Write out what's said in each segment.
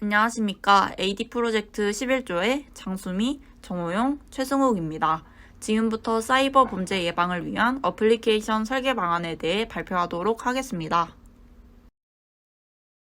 안녕하십니까. AD 프로젝트 11조의 장수미, 정호용, 최승욱입니다. 지금부터 사이버 범죄 예방을 위한 어플리케이션 설계 방안에 대해 발표하도록 하겠습니다.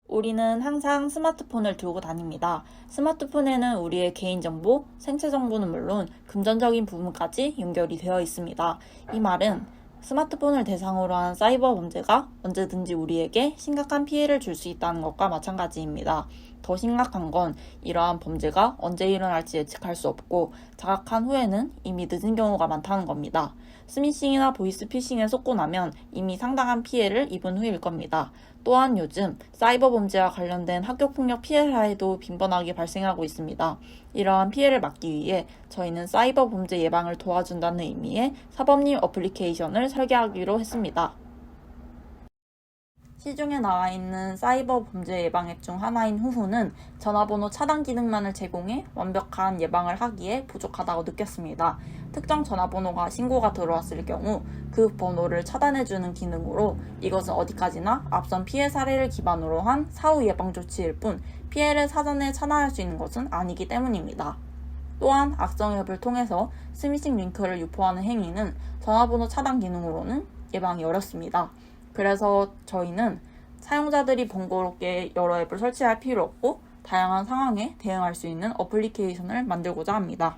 우리는 항상 스마트폰을 들고 다닙니다. 스마트폰에는 우리의 개인정보, 생체정보는 물론 금전적인 부분까지 연결이 되어 있습니다. 이 말은 스마트폰을 대상으로 한 사이버 범죄가 언제든지 우리에게 심각한 피해를 줄 수 있다는 것과 마찬가지입니다. 더 심각한 건 이러한 범죄가 언제 일어날지 예측할 수 없고 자각한 후에는 이미 늦은 경우가 많다는 겁니다. 스미싱이나 보이스피싱에 속고 나면 이미 상당한 피해를 입은 후일 겁니다. 또한 요즘 사이버 범죄와 관련된 학교폭력 피해 사례도 빈번하게 발생하고 있습니다. 이러한 피해를 막기 위해 저희는 사이버 범죄 예방을 도와준다는 의미의 사법림 어플리케이션을 설계하기로 했습니다. 시중에 나와 있는 사이버 범죄 예방 앱 중 하나인 후후는 전화번호 차단 기능만을 제공해 완벽한 예방을 하기에 부족하다고 느꼈습니다. 특정 전화번호가 신고가 들어왔을 경우 그 번호를 차단해주는 기능으로 이것은 어디까지나 앞선 피해 사례를 기반으로 한 사후 예방 조치일 뿐 피해를 사전에 차단할 수 있는 것은 아니기 때문입니다. 또한 악성 앱을 통해서 스미싱 링크를 유포하는 행위는 전화번호 차단 기능으로는 예방이 어렵습니다. 그래서 저희는 사용자들이 번거롭게 여러 앱을 설치할 필요 없고 다양한 상황에 대응할 수 있는 어플리케이션을 만들고자 합니다.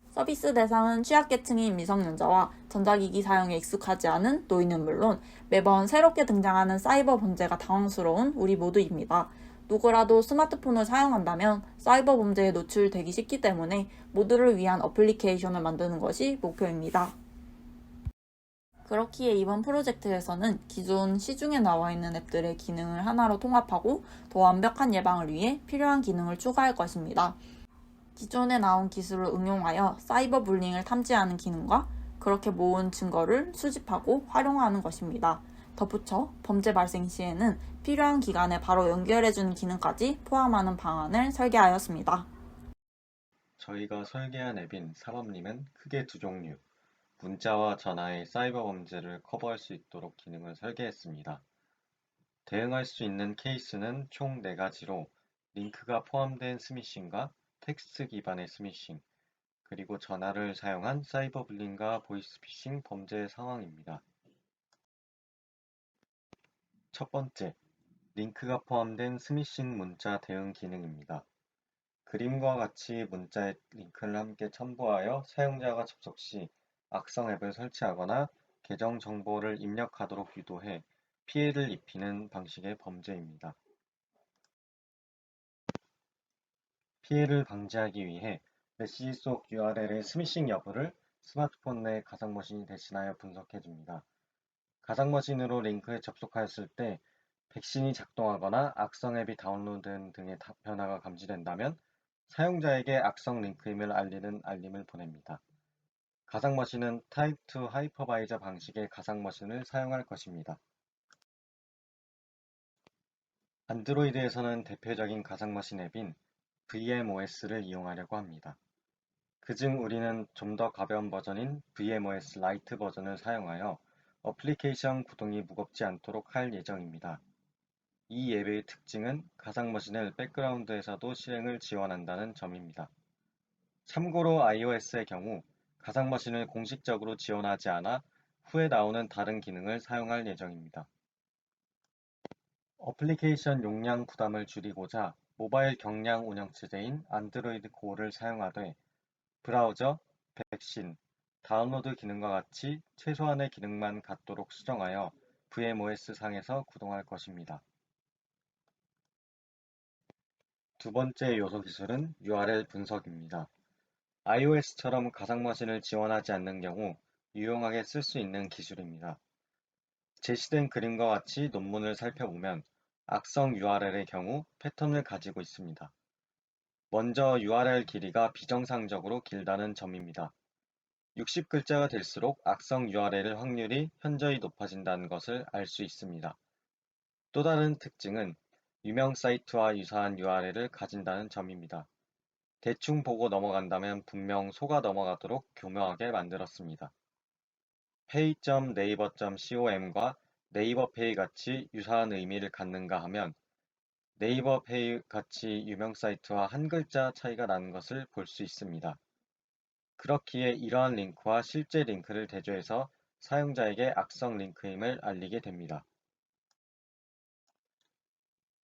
서비스 대상은 취약계층인 미성년자와 전자기기 사용에 익숙하지 않은 노인은 물론 매번 새롭게 등장하는 사이버 범죄가 당황스러운 우리 모두입니다. 누구라도 스마트폰을 사용한다면 사이버 범죄에 노출되기 쉽기 때문에 모두를 위한 어플리케이션을 만드는 것이 목표입니다. 그렇기에 이번 프로젝트에서는 기존 시중에 나와 있는 앱들의 기능을 하나로 통합하고 더 완벽한 예방을 위해 필요한 기능을 추가할 것입니다. 기존에 나온 기술을 응용하여 사이버 불링을 탐지하는 기능과 그렇게 모은 증거를 수집하고 활용하는 것입니다. 덧붙여 범죄 발생 시에는 필요한 기관에 바로 연결해주는 기능까지 포함하는 방안을 설계하였습니다. 저희가 설계한 앱인 사법림은 크게 두 종류, 문자와 전화의 사이버 범죄를 커버할 수 있도록 기능을 설계했습니다. 대응할 수 있는 케이스는 총 4가지로 링크가 포함된 스미싱과 텍스트 기반의 스미싱, 그리고 전화를 사용한 사이버 불링과 보이스피싱 범죄 상황입니다. 첫 번째, 링크가 포함된 스미싱 문자 대응 기능입니다. 그림과 같이 문자에 링크를 함께 첨부하여 사용자가 접속 시 악성 앱을 설치하거나 계정 정보를 입력하도록 유도해 피해를 입히는 방식의 범죄입니다. 피해를 방지하기 위해 메시지 속 URL의 스미싱 여부를 스마트폰 내 가상머신이 대신하여 분석해줍니다. 가상머신으로 링크에 접속하였을 때 백신이 작동하거나 악성 앱이 다운로드된 등의 변화가 감지된다면 사용자에게 악성 링크임을 알리는 알림을 보냅니다. 가상머신은 타입 2 하이퍼바이저 방식의 가상머신을 사용할 것입니다. 안드로이드에서는 대표적인 가상머신 앱인 VMOS를 이용하려고 합니다. 그중 우리는 좀 더 가벼운 버전인 VMOS 라이트 버전을 사용하여 어플리케이션 구동이 무겁지 않도록 할 예정입니다. 이 앱의 특징은 가상머신을 백그라운드에서도 실행을 지원한다는 점입니다. 참고로 iOS의 경우 가상머신을 공식적으로 지원하지 않아 후에 나오는 다른 기능을 사용할 예정입니다. 어플리케이션 용량 부담을 줄이고자 모바일 경량 운영체제인 안드로이드 고를 사용하되 브라우저, 백신, 다운로드 기능과 같이 최소한의 기능만 갖도록 수정하여 VMOS 상에서 구동할 것입니다. 두 번째 요소 기술은 URL 분석입니다. iOS처럼 가상머신을 지원하지 않는 경우 유용하게 쓸 수 있는 기술입니다. 제시된 그림과 같이 논문을 살펴보면 악성 URL의 경우 패턴을 가지고 있습니다. 먼저 URL 길이가 비정상적으로 길다는 점입니다. 60글자가 될수록 악성 URL 확률이 현저히 높아진다는 것을 알 수 있습니다. 또 다른 특징은 유명 사이트와 유사한 URL을 가진다는 점입니다. 대충 보고 넘어간다면 분명 속아 넘어가도록 교묘하게 만들었습니다. pay.naver.com과 네이버페이 같이 유사한 의미를 갖는가 하면 네이버 페이 같이 유명 사이트와 한 글자 차이가 나는 것을 볼 수 있습니다. 그렇기에 이러한 링크와 실제 링크를 대조해서 사용자에게 악성 링크임을 알리게 됩니다.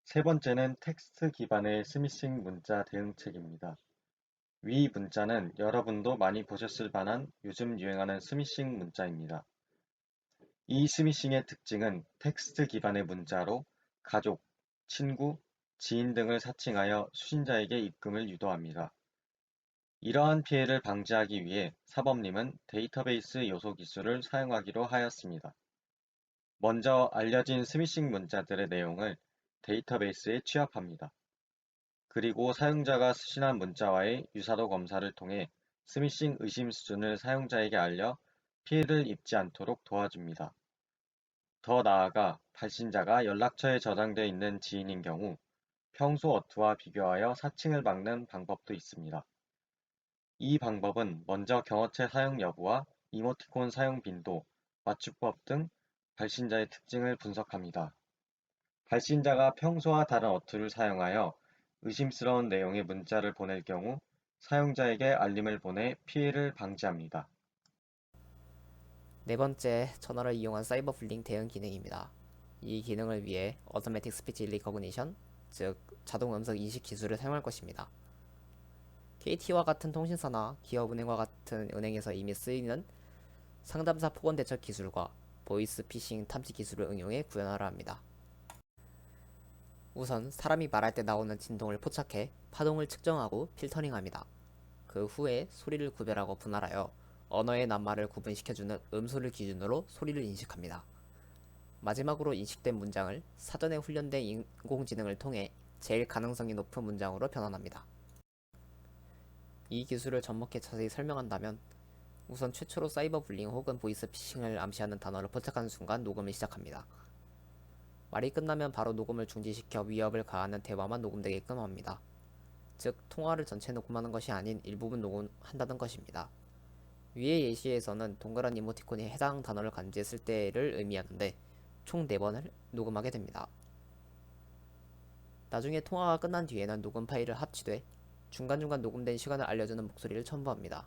세 번째는 텍스트 기반의 스미싱 문자 대응책입니다. 위 문자는 여러분도 많이 보셨을 만한 요즘 유행하는 스미싱 문자입니다. 이 스미싱의 특징은 텍스트 기반의 문자로 가족, 친구, 지인 등을 사칭하여 수신자에게 입금을 유도합니다. 이러한 피해를 방지하기 위해 사법님은 데이터베이스 요소 기술을 사용하기로 하였습니다. 먼저 알려진 스미싱 문자들의 내용을 데이터베이스에 취합합니다. 그리고 사용자가 수신한 문자와의 유사도 검사를 통해 스미싱 의심 수준을 사용자에게 알려 피해를 입지 않도록 도와줍니다. 더 나아가 발신자가 연락처에 저장되어 있는 지인인 경우 평소 어투와 비교하여 사칭을 막는 방법도 있습니다. 이 방법은 먼저 경어체 사용 여부와 이모티콘 사용 빈도, 맞춤법 등 발신자의 특징을 분석합니다. 발신자가 평소와 다른 어투를 사용하여 의심스러운 내용의 문자를 보낼 경우 사용자에게 알림을 보내 피해를 방지합니다. 네 번째, 전화를 이용한 사이버 불링 대응 기능입니다. 이 기능을 위해 Automatic Speech Recognition, 즉 자동 음성 인식 기술을 사용할 것입니다. KT와 같은 통신사나 기업은행과 같은 은행에서 이미 쓰이는 상담사 폭언 대처 기술과 보이스 피싱 탐지 기술을 응용해 구현하려 합니다. 우선 사람이 말할 때 나오는 진동을 포착해 파동을 측정하고 필터링합니다. 그 후에 소리를 구별하고 분할하여 언어의 낱말을 구분시켜주는 음소리를 기준으로 소리를 인식합니다. 마지막으로 인식된 문장을 사전에 훈련된 인공지능을 통해 제일 가능성이 높은 문장으로 변환합니다. 이 기술을 접목해 자세히 설명한다면 우선 최초로 사이버 불링 혹은 보이스 피싱을 암시하는 단어를 포착하는 순간 녹음을 시작합니다. 말이 끝나면 바로 녹음을 중지시켜 위협을 가하는 대화만 녹음되게끔 합니다. 즉 통화를 전체 녹음하는 것이 아닌 일부분 녹음한다는 것입니다. 위의 예시에서는 동그란 이모티콘이 해당 단어를 감지했을 때를 의미하는데 총 4번을 녹음하게 됩니다. 나중에 통화가 끝난 뒤에는 녹음 파일을 합치돼 중간중간 녹음된 시간을 알려주는 목소리를 첨부합니다.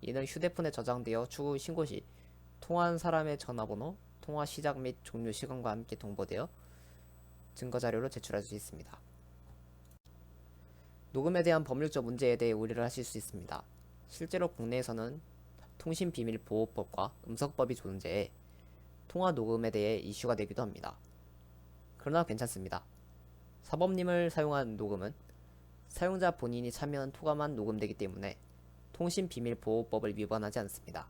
이는 휴대폰에 저장되어 추후 신고 시 통화한 사람의 전화번호, 통화 시작 및 종료 시간과 함께 동보되어 증거자료로 제출할 수 있습니다. 녹음에 대한 법률적 문제에 대해 우려를 하실 수 있습니다. 실제로 국내에서는 통신비밀보호법과 음성법이 존재해 통화 녹음에 대해 이슈가 되기도 합니다. 그러나 괜찮습니다. 사법님을 사용한 녹음은 사용자 본인이 참여한 통화만 녹음되기 때문에 통신비밀보호법을 위반하지 않습니다.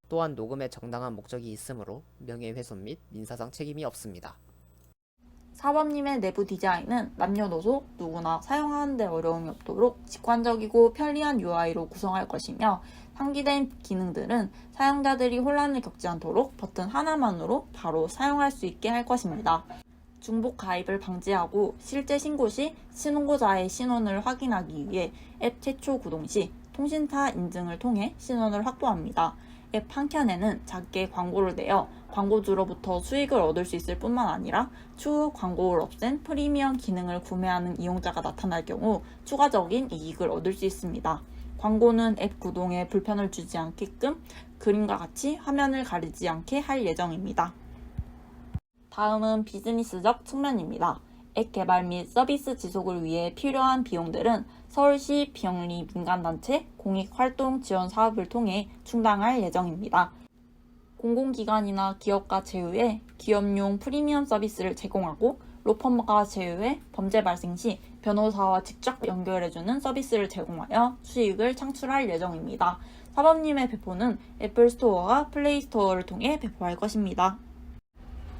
또한 녹음에 정당한 목적이 있으므로 명예훼손 및 민사상 책임이 없습니다. 사범님의 내부 디자인은 남녀노소 누구나 사용하는 데 어려움이 없도록 직관적이고 편리한 UI로 구성할 것이며 상기된 기능들은 사용자들이 혼란을 겪지 않도록 버튼 하나만으로 바로 사용할 수 있게 할 것입니다. 중복 가입을 방지하고 실제 신고 시 신고자의 신원을 확인하기 위해 앱 최초 구동 시 통신사 인증을 통해 신원을 확보합니다. 앱 한켠에는 작게 광고를 내어 광고주로부터 수익을 얻을 수 있을 뿐만 아니라 추후 광고를 없앤 프리미엄 기능을 구매하는 이용자가 나타날 경우 추가적인 이익을 얻을 수 있습니다. 광고는 앱 구동에 불편을 주지 않게끔 그림과 같이 화면을 가리지 않게 할 예정입니다. 다음은 비즈니스적 측면입니다. 앱 개발 및 서비스 지속을 위해 필요한 비용들은 서울시 비영리 민간단체 공익활동 지원 사업을 통해 충당할 예정입니다. 공공기관이나 기업과 제휴해 기업용 프리미엄 서비스를 제공하고 로펌과 제휴해 범죄 발생 시 변호사와 직접 연결해주는 서비스를 제공하여 수익을 창출할 예정입니다. 사범님의 배포는 애플 스토어와 플레이 스토어를 통해 배포할 것입니다.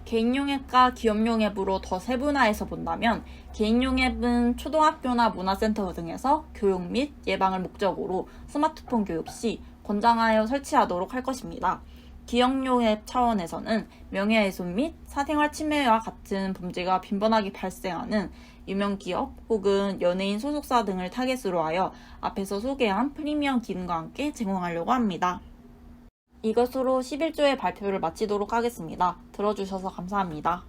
개인용 앱과 기업용 앱으로 더 세분화해서 본다면 개인용 앱은 초등학교나 문화센터 등에서 교육 및 예방을 목적으로 스마트폰 교육 시 권장하여 설치하도록 할 것입니다. 기업용 앱 차원에서는 명예훼손 및 사생활 침해와 같은 범죄가 빈번하게 발생하는 유명 기업 혹은 연예인 소속사 등을 타겟으로 하여 앞에서 소개한 프리미엄 기능과 함께 제공하려고 합니다. 이것으로 11조의 발표를 마치도록 하겠습니다. 들어주셔서 감사합니다.